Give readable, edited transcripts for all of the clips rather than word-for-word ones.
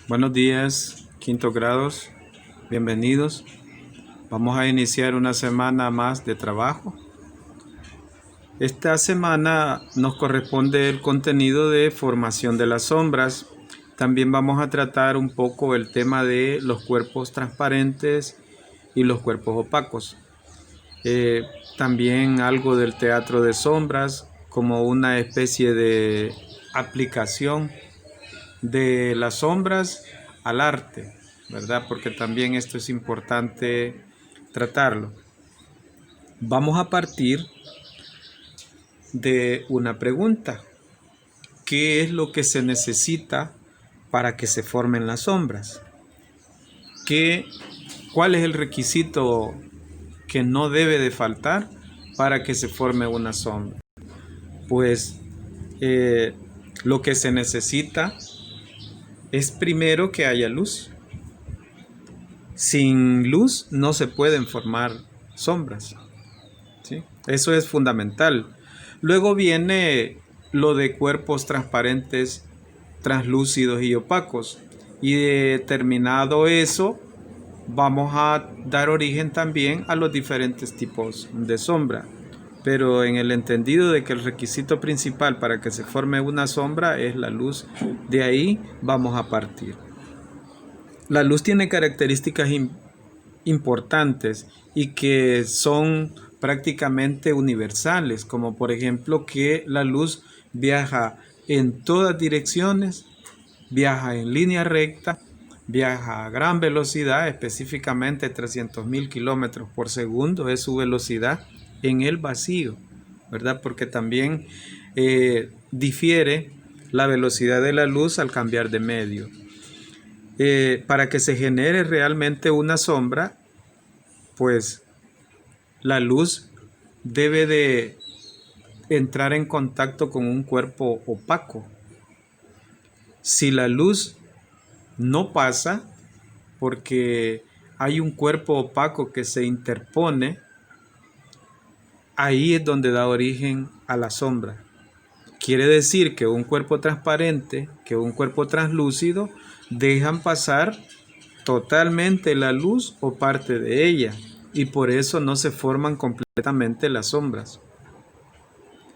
Buenos días, quinto grados, bienvenidos. Vamos a iniciar una semana más de trabajo. Esta semana nos corresponde el contenido de formación de las sombras. También vamos a tratar un poco el tema de los cuerpos transparentes y los cuerpos opacos. También algo del teatro de sombras como una especie de aplicación de las sombras al arte, ¿verdad? Porque también esto es importante tratarlo. Vamos a partir de una pregunta. ¿Qué es lo que se necesita para que se formen las sombras? ¿Cuál es el requisito que no debe de faltar para que se forme una sombra? Pues lo que se necesita es primero que haya luz. Sin luz no se pueden formar sombras, ¿sí? Eso es fundamental. Luego viene lo de cuerpos transparentes, translúcidos y opacos. Y determinado eso, vamos a dar origen también a los diferentes tipos de sombra. Pero en el entendido de que el requisito principal para que se forme una sombra es la luz, de ahí vamos a partir. La luz tiene características importantes y que son prácticamente universales, como por ejemplo que la luz viaja en todas direcciones, viaja en línea recta, viaja a gran velocidad, específicamente 300.000 kilómetros por segundo es su velocidad en el vacío, ¿verdad? Porque también difiere la velocidad de la luz al cambiar de medio. Para que se genere realmente una sombra, pues la luz debe de entrar en contacto con un cuerpo opaco. Si la luz no pasa porque hay un cuerpo opaco que se interpone, ahí es donde da origen a la sombra. Quiere decir que un cuerpo transparente, que un cuerpo translúcido, dejan pasar totalmente la luz o parte de ella, y por eso no se forman completamente las sombras.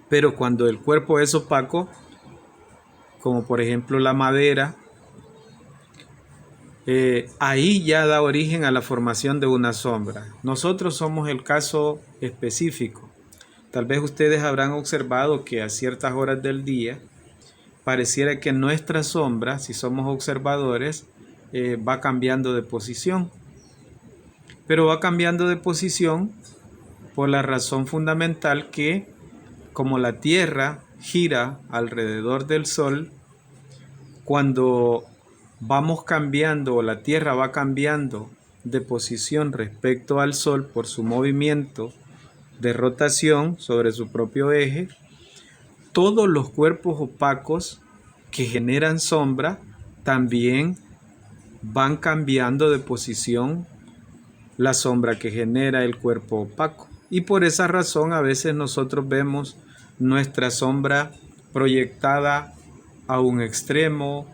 Pero cuando el cuerpo es opaco, como por ejemplo la madera, ahí ya da origen a la formación de una sombra. Nosotros somos el caso específico. Tal vez ustedes habrán observado que a ciertas horas del día pareciera que nuestra sombra, si somos observadores, va cambiando de posición. Pero va cambiando de posición por la razón fundamental que, como la Tierra gira alrededor del Sol, cuando vamos cambiando o la Tierra va cambiando de posición respecto al Sol por su movimiento de rotación sobre su propio eje, todos los cuerpos opacos que generan sombra también van cambiando de posición la sombra que genera el cuerpo opaco. Y por esa razón a veces nosotros vemos nuestra sombra proyectada a un extremo,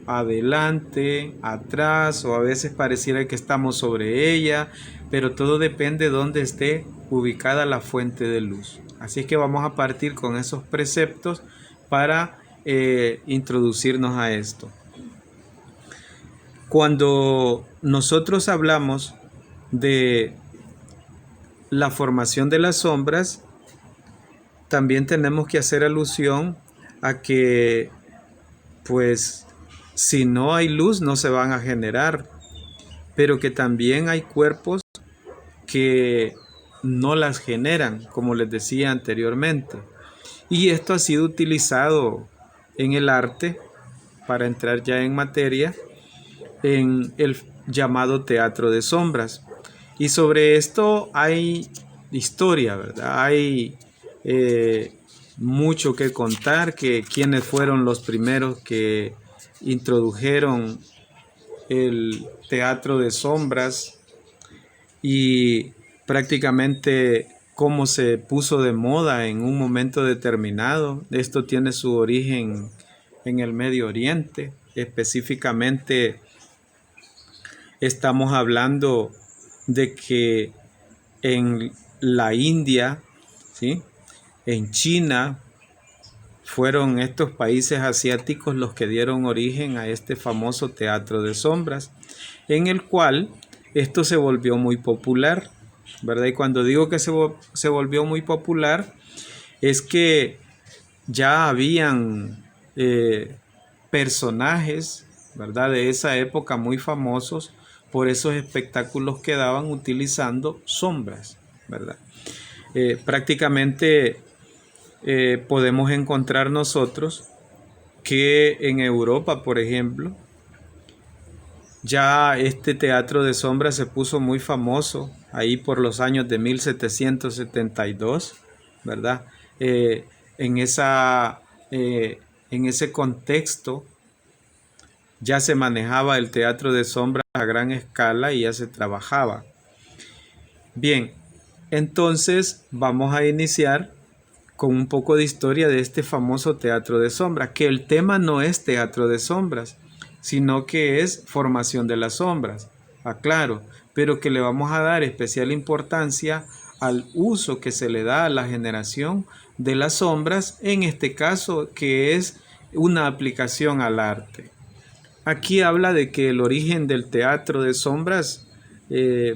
adelante, atrás, o a veces pareciera que estamos sobre ella, pero todo depende de dónde esté ubicada la fuente de luz. Así es que vamos a partir con esos preceptos para introducirnos a esto. Cuando nosotros hablamos de la formación de las sombras, también tenemos que hacer alusión a que, pues, si no hay luz no se van a generar, pero que también hay cuerpos que no las generan, como les decía anteriormente. Y esto ha sido utilizado en el arte, para entrar ya en materia, en el llamado teatro de sombras. Y sobre esto hay historia, ¿verdad? Hay mucho que contar, que quiénes fueron los primeros que introdujeron el teatro de sombras y prácticamente cómo se puso de moda en un momento determinado. Esto tiene su origen en el Medio Oriente, específicamente estamos hablando de que en la India, ¿sí?, en China, fueron estos países asiáticos los que dieron origen a este famoso teatro de sombras, en el cual esto se volvió muy popular, ¿verdad? Y cuando digo que se volvió muy popular, es que ya habían personajes, ¿verdad?, de esa época muy famosos por esos espectáculos que daban utilizando sombras, ¿verdad? Prácticamente podemos encontrar nosotros que en Europa, por ejemplo, ya este teatro de sombras se puso muy famoso ahí por los años de 1772, ¿verdad? Eh, en, esa, en ese contexto ya se manejaba el teatro de sombras a gran escala y ya se trabajaba. Bien, entonces vamos a iniciar con un poco de historia de este famoso teatro de sombras, que el tema no es teatro de sombras, sino que es formación de las sombras, aclaro, pero que le vamos a dar especial importancia al uso que se le da a la generación de las sombras, en este caso que es una aplicación al arte. Aquí habla de que el origen del teatro de sombras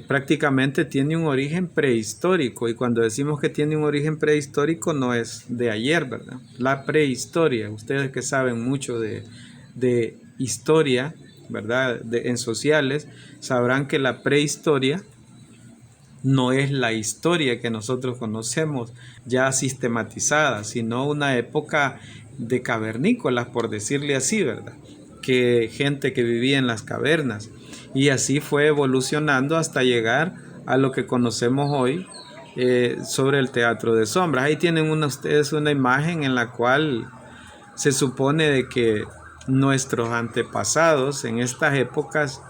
prácticamente tiene un origen prehistórico, y cuando decimos que tiene un origen prehistórico no es de ayer, ¿verdad? La prehistoria, ustedes que saben mucho de historia, ¿verdad?, en sociales, sabrán que la prehistoria no es la historia que nosotros conocemos ya sistematizada, sino una época de cavernícolas, por decirle así, ¿verdad?, que gente que vivía en las cavernas, y así fue evolucionando hasta llegar a lo que conocemos hoy sobre el teatro de sombras. Ahí tienen ustedes una imagen en la cual se supone de que nuestros antepasados en estas épocas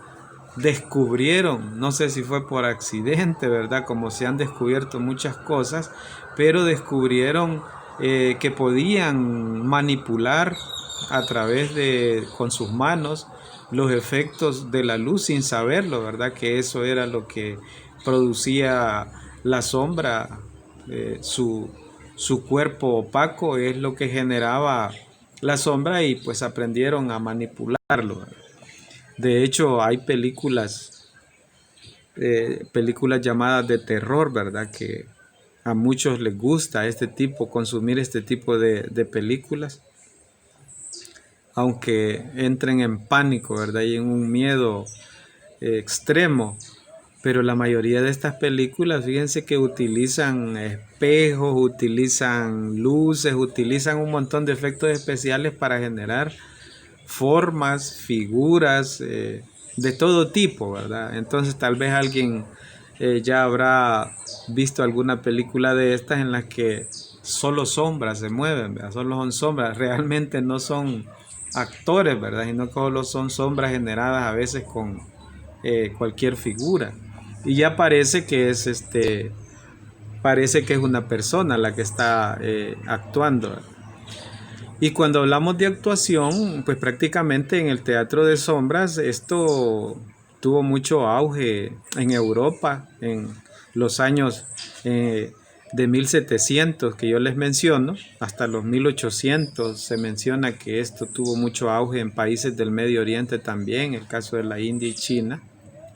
descubrieron, no sé si fue por accidente, ¿verdad?, como se han descubierto muchas cosas, pero descubrieron que podían manipular a través de, con sus manos, los efectos de la luz sin saberlo, ¿verdad?, que eso era lo que producía la sombra, su cuerpo opaco es lo que generaba la sombra, y pues aprendieron a manipularlo, ¿verdad? De hecho, hay películas llamadas de terror, ¿verdad?, que a muchos les gusta consumir este tipo de películas, aunque entren en pánico, ¿verdad?, y en un miedo extremo. Pero la mayoría de estas películas, fíjense que utilizan espejos, utilizan luces, utilizan un montón de efectos especiales para generar formas, figuras, de todo tipo, ¿verdad? Entonces tal vez alguien ya habrá visto alguna película de estas en las que solo sombras se mueven, ¿verdad? Solo son sombras, realmente no son actores, ¿verdad?, sino que solo son sombras generadas a veces con cualquier figura, y ya parece que es una persona la que está actuando, ¿verdad? Y cuando hablamos de actuación, pues prácticamente en el teatro de sombras esto tuvo mucho auge en Europa en los años de 1700 que yo les menciono, hasta los 1800 se menciona que esto tuvo mucho auge en países del Medio Oriente también, el caso de la India y China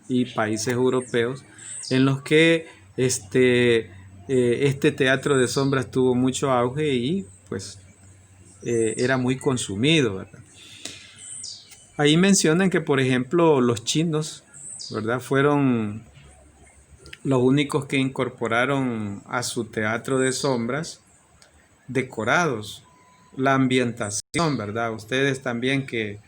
y países europeos, en los que este teatro de sombras tuvo mucho auge y pues era muy consumido, ¿verdad? Ahí mencionan que, por ejemplo, los chinos, ¿verdad?, fueron los únicos que incorporaron a su teatro de sombras decorados, la ambientación, ¿verdad? Ustedes también que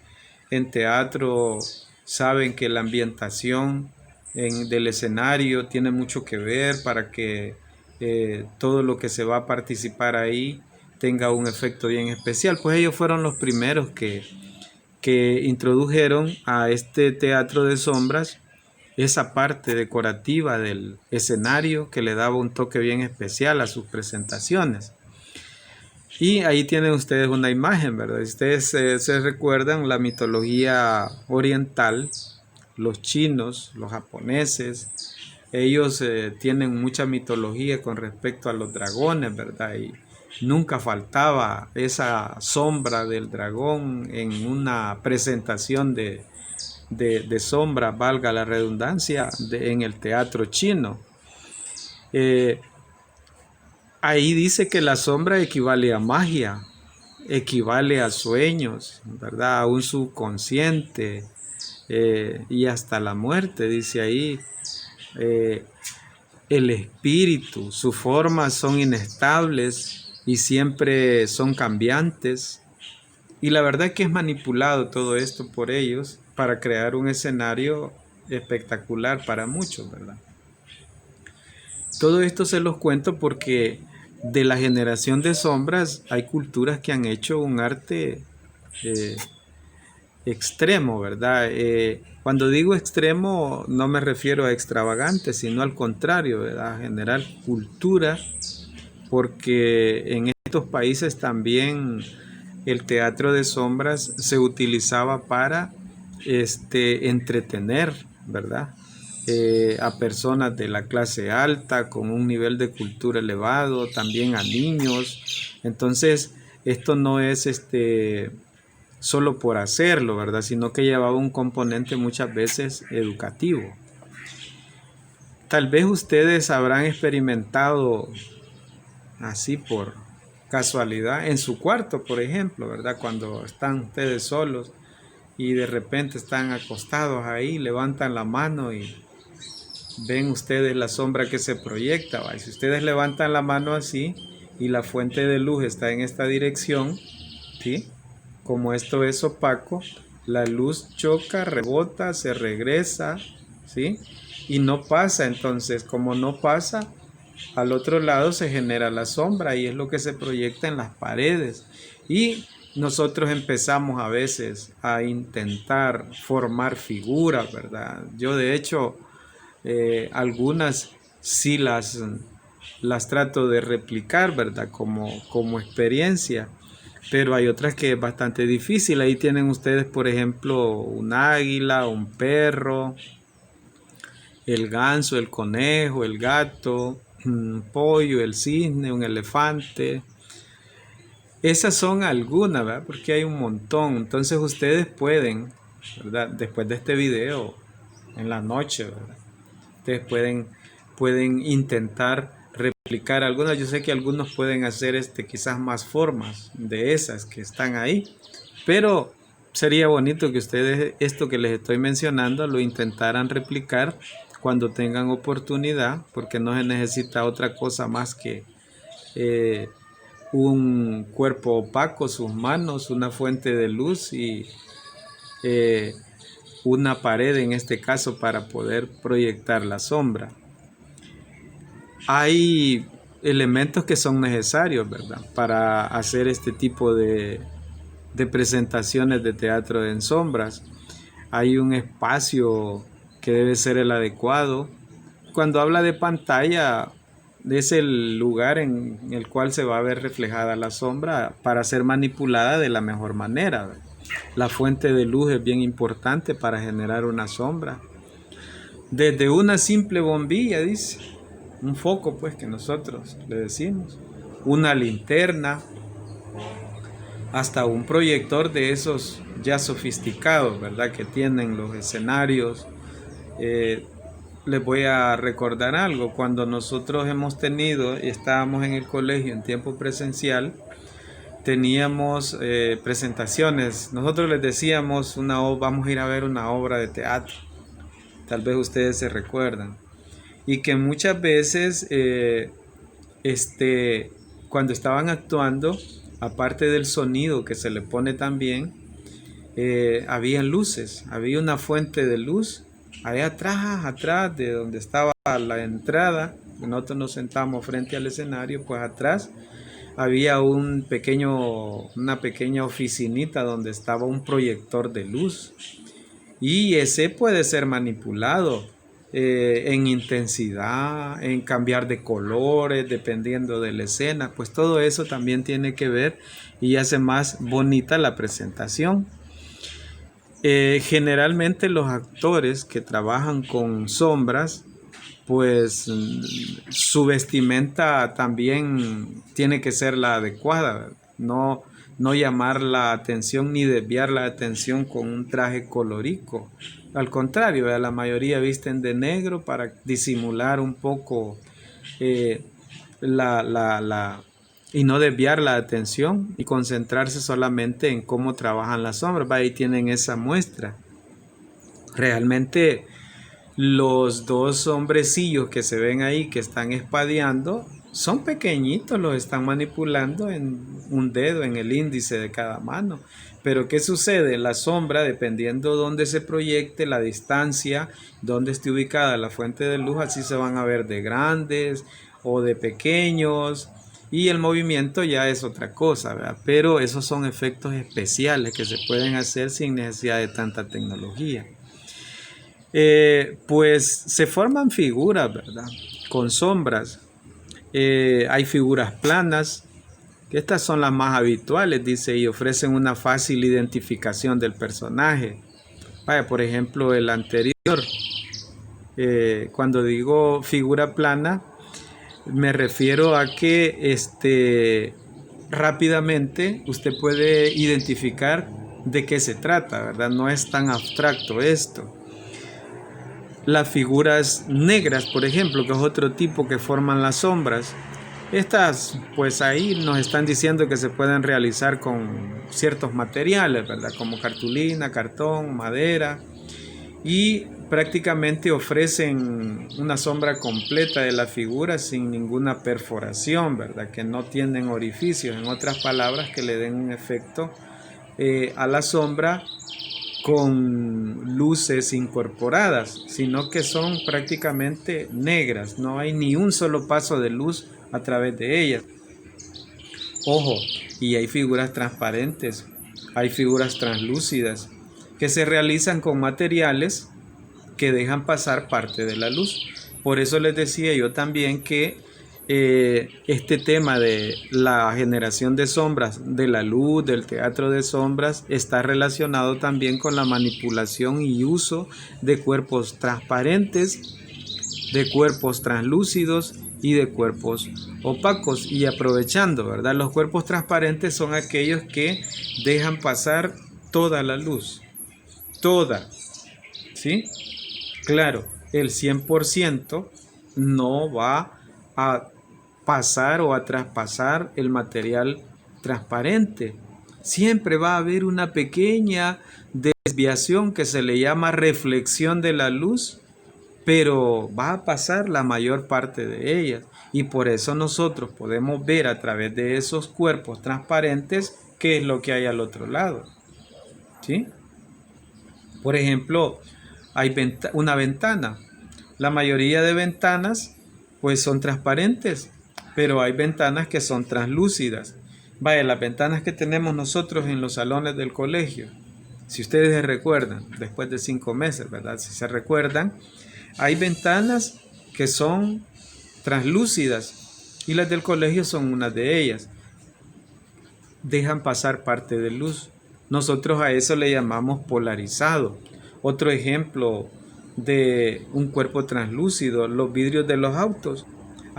en teatro saben que la ambientación del escenario tiene mucho que ver para que todo lo que se va a participar ahí tenga un efecto bien especial. Pues ellos fueron los primeros que introdujeron a este teatro de sombras esa parte decorativa del escenario que le daba un toque bien especial a sus presentaciones. Y ahí tienen ustedes una imagen, ¿verdad? Si ustedes se recuerdan la mitología oriental, los chinos, los japoneses, ellos tienen mucha mitología con respecto a los dragones, ¿verdad? Y nunca faltaba esa sombra del dragón en una presentación de sombra, valga la redundancia, en el teatro chino. Eh, Ahí dice que la sombra equivale a magia, equivale a sueños, ¿verdad? A un subconsciente y hasta la muerte, dice ahí. Eh, el espíritu, sus formas son inestables y siempre son cambiantes. Y la verdad es que es manipulado todo esto por ellos para crear un escenario espectacular para muchos, ¿verdad? Todo esto se los cuento porque de la generación de sombras hay culturas que han hecho un arte eh, extremo, ¿verdad? Cuando digo extremo no me refiero a extravagante, sino al contrario, ¿verdad? Generar cultura, porque en estos países también el teatro de sombras se utilizaba para entretener, ¿verdad? A personas de la clase alta con un nivel de cultura elevado, también a niños. Entonces, esto no es solo por hacerlo, ¿verdad? Sino que llevaba un componente muchas veces educativo. Tal vez ustedes habrán experimentado así por casualidad en su cuarto, por ejemplo, ¿verdad? Cuando están ustedes solos y de repente están acostados ahí, levantan la mano y ven ustedes la sombra que se proyecta, ¿va? Y si ustedes levantan la mano así y la fuente de luz está en esta dirección, ¿sí? Como esto es opaco, la luz choca, rebota, se regresa, ¿sí? Y no pasa, entonces, como no pasa, al otro lado se genera la sombra y es lo que se proyecta en las paredes. Y nosotros empezamos a veces a intentar formar figuras, ¿verdad? Yo de hecho algunas sí las trato de replicar, ¿verdad? Como experiencia, pero hay otras que es bastante difícil. Ahí tienen ustedes, por ejemplo, un águila, un perro, el ganso, el conejo, el gato, un pollo, el cisne, un elefante. Esas son algunas, ¿verdad? Porque hay un montón. Entonces ustedes pueden, ¿verdad? Después de este video, en la noche, ¿verdad? Ustedes pueden intentar replicar algunas. Yo sé que algunos pueden hacer quizás más formas de esas que están ahí, pero sería bonito que ustedes esto que les estoy mencionando lo intentaran replicar cuando tengan oportunidad, porque no se necesita otra cosa más que eh, un cuerpo opaco, sus manos, una fuente de luz y eh, una pared en este caso para poder proyectar la sombra. Hay elementos que son necesarios, ¿verdad? Para hacer este tipo de presentaciones de teatro en sombras. Hay un espacio que debe ser el adecuado. Cuando habla de pantalla, es el lugar en el cual se va a ver reflejada la sombra para ser manipulada de la mejor manera. La fuente de luz es bien importante para generar una sombra. Desde una simple bombilla, dice, un foco pues que nosotros le decimos, una linterna, hasta un proyector de esos ya sofisticados, ¿verdad? Que tienen los escenarios. Les voy a recordar algo, cuando nosotros hemos tenido y estábamos en el colegio en tiempo presencial, teníamos presentaciones. Nosotros les decíamos, vamos a ir a ver una obra de teatro. Tal vez ustedes se recuerdan. Y que muchas veces, cuando estaban actuando, aparte del sonido que se le pone también, había luces, había una fuente de luz allá atrás de donde estaba la entrada. Nosotros nos sentamos frente al escenario, pues atrás había una pequeña oficinita donde estaba un proyector de luz y ese puede ser manipulado. en intensidad, en cambiar de colores, dependiendo de la escena, pues todo eso también tiene que ver y hace más bonita la presentación. Generalmente los actores que trabajan con sombras, pues su vestimenta también tiene que ser la adecuada, no llamar la atención ni desviar la atención con un traje colorico. Al contrario, la mayoría visten de negro para disimular un poco eh, y no desviar la atención y concentrarse solamente en cómo trabajan las sombras. Ahí tienen esa muestra. Realmente los dos hombrecillos que se ven ahí que están espadeando son pequeñitos, los están manipulando en un dedo, en el índice de cada mano. Pero ¿qué sucede? La sombra, dependiendo de dónde se proyecte, la distancia, dónde esté ubicada la fuente de luz, así se van a ver de grandes o de pequeños. Y el movimiento ya es otra cosa, ¿verdad? Pero esos son efectos especiales que se pueden hacer sin necesidad de tanta tecnología. Pues se forman figuras, ¿verdad? Con sombras. Hay figuras planas, que estas son las más habituales, dice, y ofrecen una fácil identificación del personaje. Vaya, por ejemplo, el anterior. Cuando digo figura plana, me refiero a que rápidamente usted puede identificar de qué se trata, ¿verdad? No es tan abstracto esto. Las figuras negras, por ejemplo, que es otro tipo que forman las sombras. Estas, pues ahí nos están diciendo que se pueden realizar con ciertos materiales, ¿verdad? Como cartulina, cartón, madera. Y prácticamente ofrecen una sombra completa de la figura sin ninguna perforación, ¿verdad? Que no tienen orificios, en otras palabras, que le den un efecto a la sombra con luces incorporadas, sino que son prácticamente negras, no hay ni un solo paso de luz a través de ellas. Ojo, y hay figuras transparentes, hay figuras translúcidas que se realizan con materiales que dejan pasar parte de la luz. Por eso les decía yo también que este tema de la generación de sombras, de la luz, del teatro de sombras, está relacionado también con la manipulación y uso de cuerpos transparentes, de cuerpos translúcidos y de cuerpos opacos. Y aprovechando, ¿verdad? Los cuerpos transparentes son aquellos que dejan pasar toda la luz, toda, ¿sí? Claro, el 100% no va a pasar o a traspasar el material transparente. Siempre va a haber una pequeña desviación que se le llama reflexión de la luz, pero va a pasar la mayor parte de ellas. Y por eso nosotros podemos ver a través de esos cuerpos transparentes qué es lo que hay al otro lado. ¿Sí? Por ejemplo, hay una ventana. La mayoría de ventanas pues son transparentes, pero hay ventanas que son translúcidas. Vaya, las ventanas que tenemos nosotros en los salones del colegio, si ustedes se recuerdan, después de 5 meses, ¿verdad? Si se recuerdan, hay ventanas que son translúcidas y las del colegio son una de ellas. Dejan pasar parte de luz. Nosotros a eso le llamamos polarizado. Otro ejemplo de un cuerpo translúcido, los vidrios de los autos.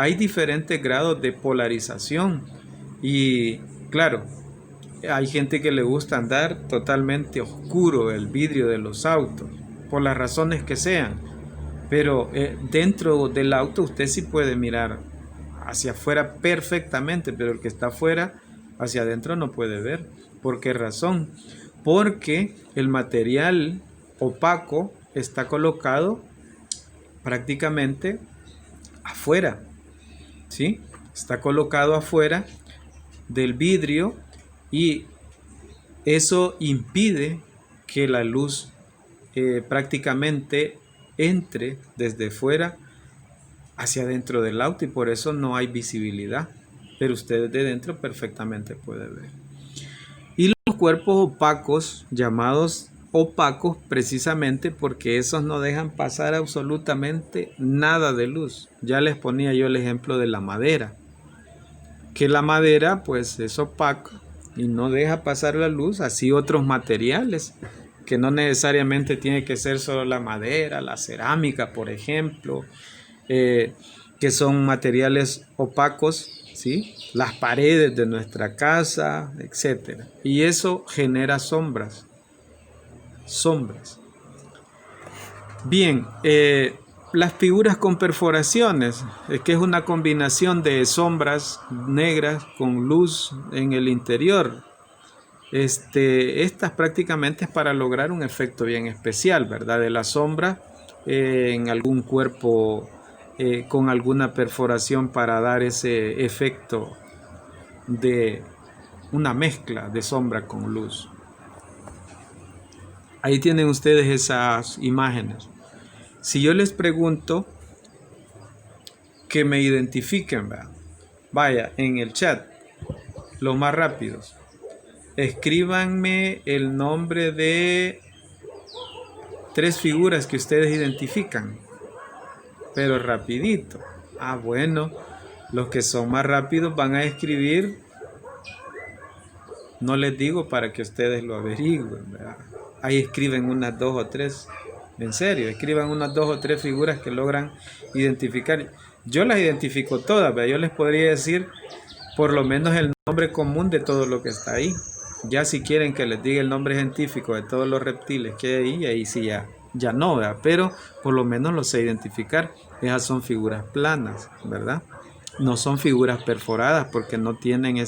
Hay diferentes grados de polarización y claro, hay gente que le gusta andar totalmente oscuro el vidrio de los autos, por las razones que sean, pero dentro del auto usted sí puede mirar hacia afuera perfectamente, pero el que está afuera, hacia adentro no puede ver. ¿Por qué razón? Porque el material opaco está colocado prácticamente afuera, ¿sí? Está colocado afuera del vidrio y eso impide que la luz prácticamente entre desde fuera hacia dentro del auto y por eso no hay visibilidad, pero usted de dentro perfectamente puede ver. Y los cuerpos opacos llamados opacos precisamente porque esos no dejan pasar absolutamente nada de luz. Ya les ponía yo el ejemplo de la madera, que la madera pues es opaca y no deja pasar la luz, así otros materiales, que no necesariamente tiene que ser solo la madera, la cerámica, por ejemplo, que son materiales opacos, ¿sí? Las paredes de nuestra casa, etcétera. Y eso genera sombras. Bien, las figuras con perforaciones, que es una combinación de sombras negras con luz en el interior. Estas prácticamente es para lograr un efecto bien especial, ¿verdad? De la sombra en algún cuerpo con alguna perforación para dar ese efecto de una mezcla de sombra con luz. Ahí tienen ustedes esas imágenes. Si yo les pregunto que me identifiquen, vaya, en el chat, los más rápidos, escríbanme el nombre de 3 figuras que ustedes identifican, pero rapidito. Bueno, los que son más rápidos van a escribir, no les digo para que ustedes lo averigüen, ¿verdad? Ahí escriben unas 2 o 3, en serio, escriban unas 2 o 3 figuras que logran identificar. Yo las identifico todas, ¿verdad? Yo les podría decir por lo menos el nombre común de todo lo que está ahí. Ya si quieren que les diga el nombre científico de todos los reptiles que hay ahí sí ya no, ¿verdad? Pero por lo menos los sé identificar. Esas son figuras planas, ¿verdad? No son figuras perforadas porque no tienen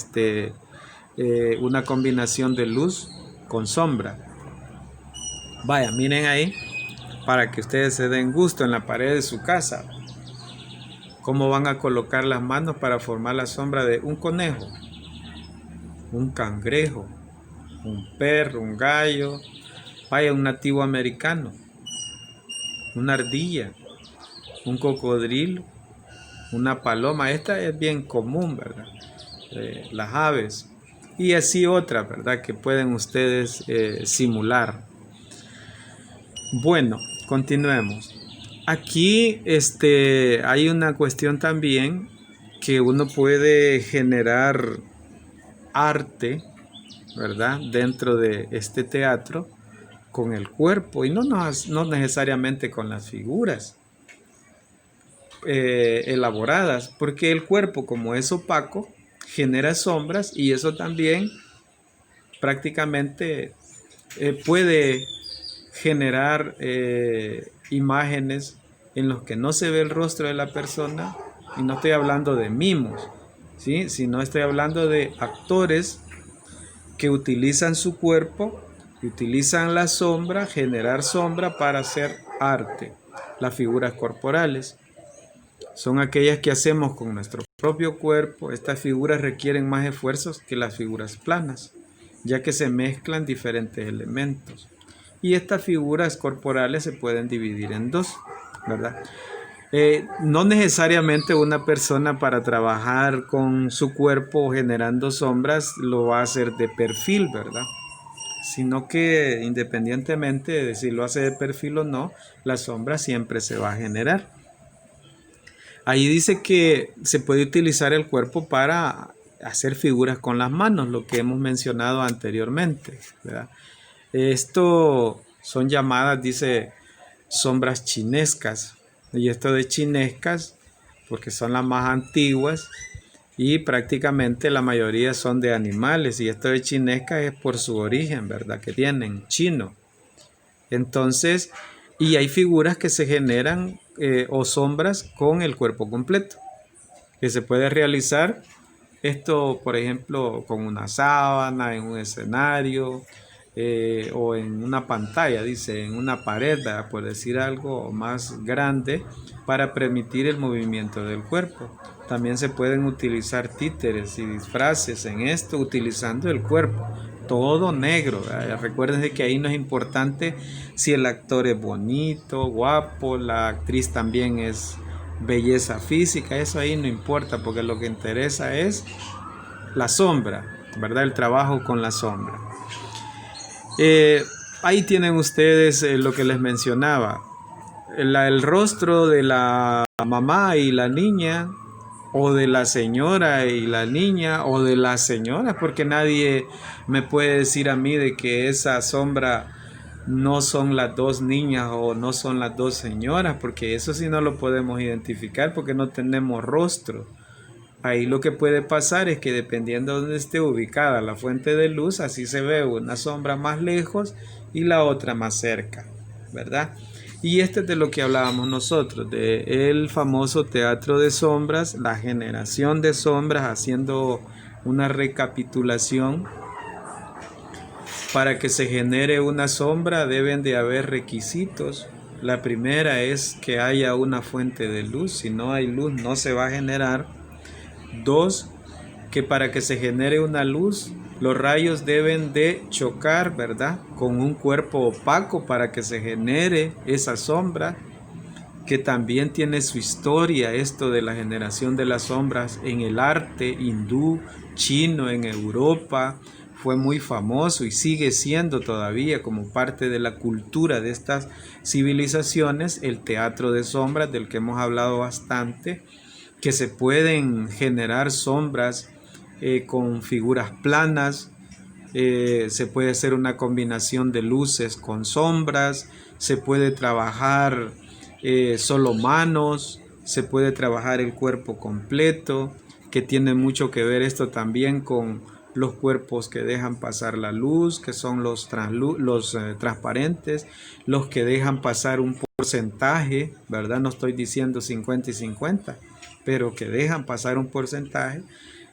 una combinación de luz con sombra. Vaya, miren ahí, para que ustedes se den gusto en la pared de su casa, cómo van a colocar las manos para formar la sombra de un conejo, un cangrejo, un perro, un gallo, vaya, un nativo americano, una ardilla, un cocodrilo, una paloma. Esta es bien común, ¿verdad? Las aves. Y así otras, ¿verdad? Que pueden ustedes simular. Bueno, continuemos. Aquí hay una cuestión también que uno puede generar arte, ¿verdad? Dentro de este teatro con el cuerpo y no necesariamente con las figuras elaboradas, porque el cuerpo, como es opaco, genera sombras y eso también prácticamente puede generar imágenes en los que no se ve el rostro de la persona, y no estoy hablando de mimos, ¿sí? Sino estoy hablando de actores que utilizan su cuerpo, utilizan la sombra, generar sombra para hacer arte. Las figuras corporales son aquellas que hacemos con nuestro propio cuerpo. Estas figuras requieren más esfuerzos que las figuras planas, ya que se mezclan diferentes elementos. Y estas figuras corporales se pueden dividir en dos, ¿verdad? No necesariamente una persona para trabajar con su cuerpo generando sombras lo va a hacer de perfil, ¿verdad? Sino que independientemente de si lo hace de perfil o no, la sombra siempre se va a generar. Ahí dice que se puede utilizar el cuerpo para hacer figuras con las manos, lo que hemos mencionado anteriormente, ¿verdad? Esto son llamadas, dice, sombras chinescas. Y esto de chinescas, porque son las más antiguas y prácticamente la mayoría son de animales. Y esto de chinescas es por su origen, ¿verdad? Que tienen chino. Entonces, y hay figuras que se generan o sombras con el cuerpo completo, que se puede realizar esto, por ejemplo, con una sábana, en un escenario o en una pantalla, dice, en una pared, ¿verdad? Por decir algo más grande, para permitir el movimiento del cuerpo. También se pueden utilizar títeres y disfraces en esto utilizando el cuerpo. Todo negro, ¿verdad? Recuerden que ahí no es importante si el actor es bonito, guapo, la actriz también es belleza física, eso ahí no importa, porque lo que interesa es la sombra, ¿verdad? El trabajo con la sombra. Ahí tienen ustedes lo que les mencionaba. El rostro de la mamá y la niña, o de la señora y la niña, o de la señora, porque nadie me puede decir a mí de que esa sombra no son las dos niñas o no son las dos señoras, porque eso sí no lo podemos identificar porque no tenemos rostro. Ahí lo que puede pasar es que dependiendo de donde esté ubicada la fuente de luz, así se ve una sombra más lejos y la otra más cerca, ¿verdad? Y este es de lo que hablábamos nosotros, de el famoso teatro de sombras, la generación de sombras, haciendo una recapitulación. Para que se genere una sombra deben de haber requisitos. La primera es que haya una fuente de luz, si no hay luz no se va a generar. Dos, que para que se genere una luz, los rayos deben de chocar, ¿verdad?, con un cuerpo opaco para que se genere esa sombra, que también tiene su historia esto de la generación de las sombras en el arte hindú, chino, en Europa. Fue muy famoso y sigue siendo todavía como parte de la cultura de estas civilizaciones, el teatro de sombras del que hemos hablado bastante, que se pueden generar sombras con figuras planas, se puede hacer una combinación de luces con sombras, se puede trabajar solo manos, se puede trabajar el cuerpo completo, que tiene mucho que ver esto también con los cuerpos que dejan pasar la luz, que son los transparentes, los que dejan pasar un porcentaje, ¿verdad? No estoy diciendo 50 y 50, pero que dejan pasar un porcentaje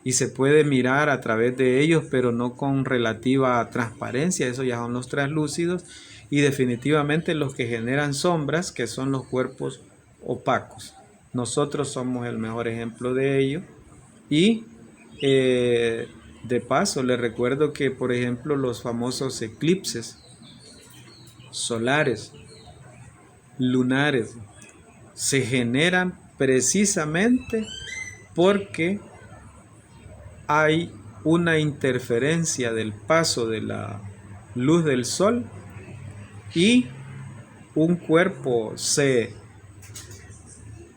y se puede mirar a través de ellos, pero no con relativa transparencia. Eso ya son los translúcidos, y definitivamente los que generan sombras, que son los cuerpos opacos. Nosotros somos el mejor ejemplo de ello. Y de paso les recuerdo que, por ejemplo, los famosos eclipses solares, lunares, se generan precisamente porque hay una interferencia del paso de la luz del sol y un cuerpo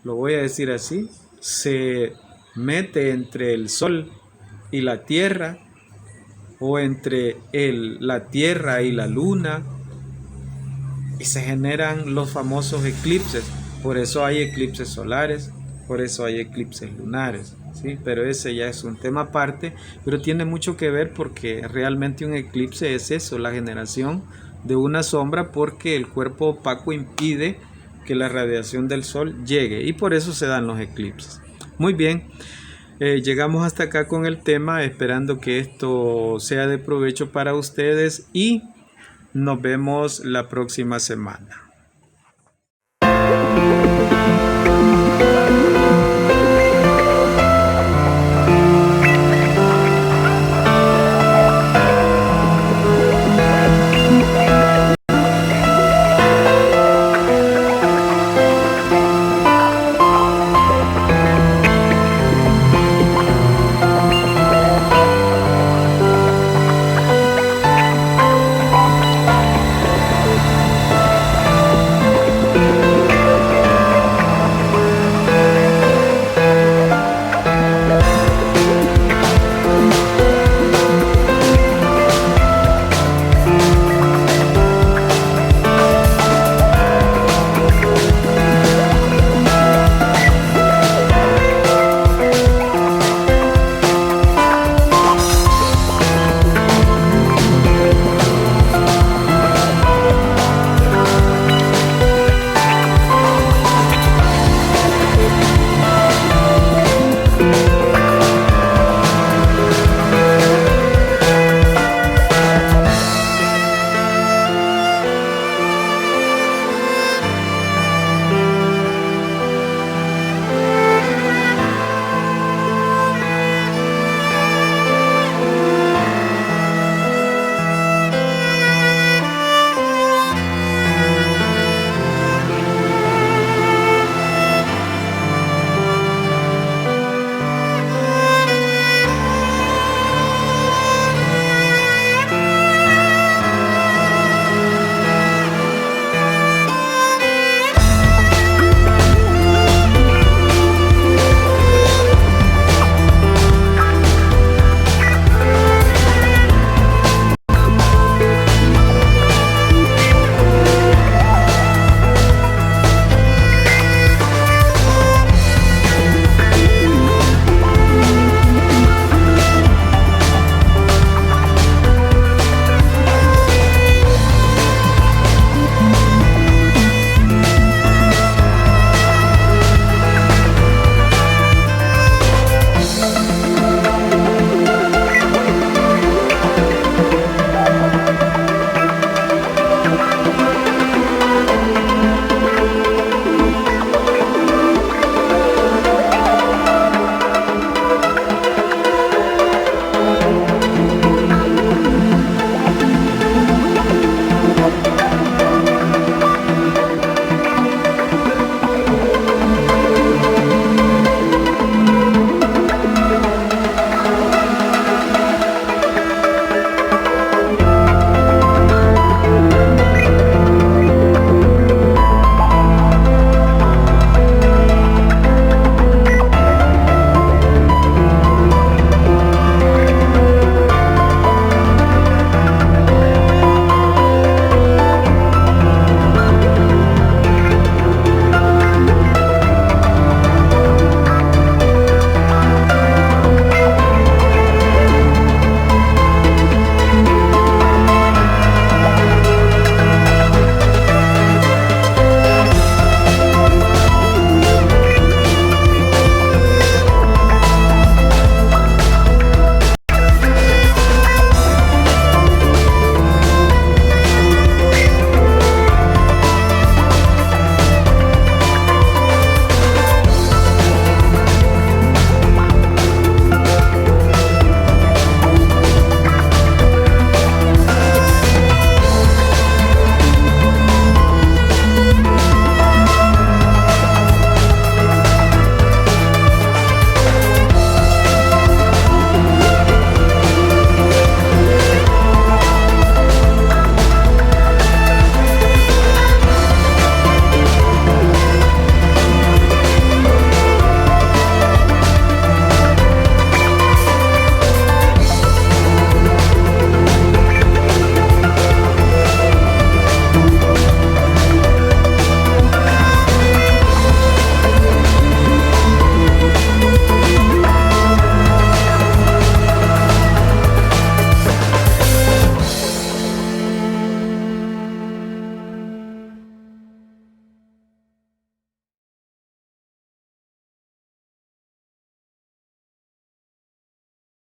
lo voy a decir así, se mete entre el sol y la tierra, o entre la tierra y la luna, y se generan los famosos eclipses. Por eso hay eclipses solares, por eso hay eclipses lunares, ¿sí? Pero ese ya es un tema aparte, pero tiene mucho que ver porque realmente un eclipse es eso, la generación de una sombra, porque el cuerpo opaco impide que la radiación del sol llegue, y por eso se dan los eclipses. Muy bien, llegamos hasta acá con el tema, esperando que esto sea de provecho para ustedes, y nos vemos la próxima semana.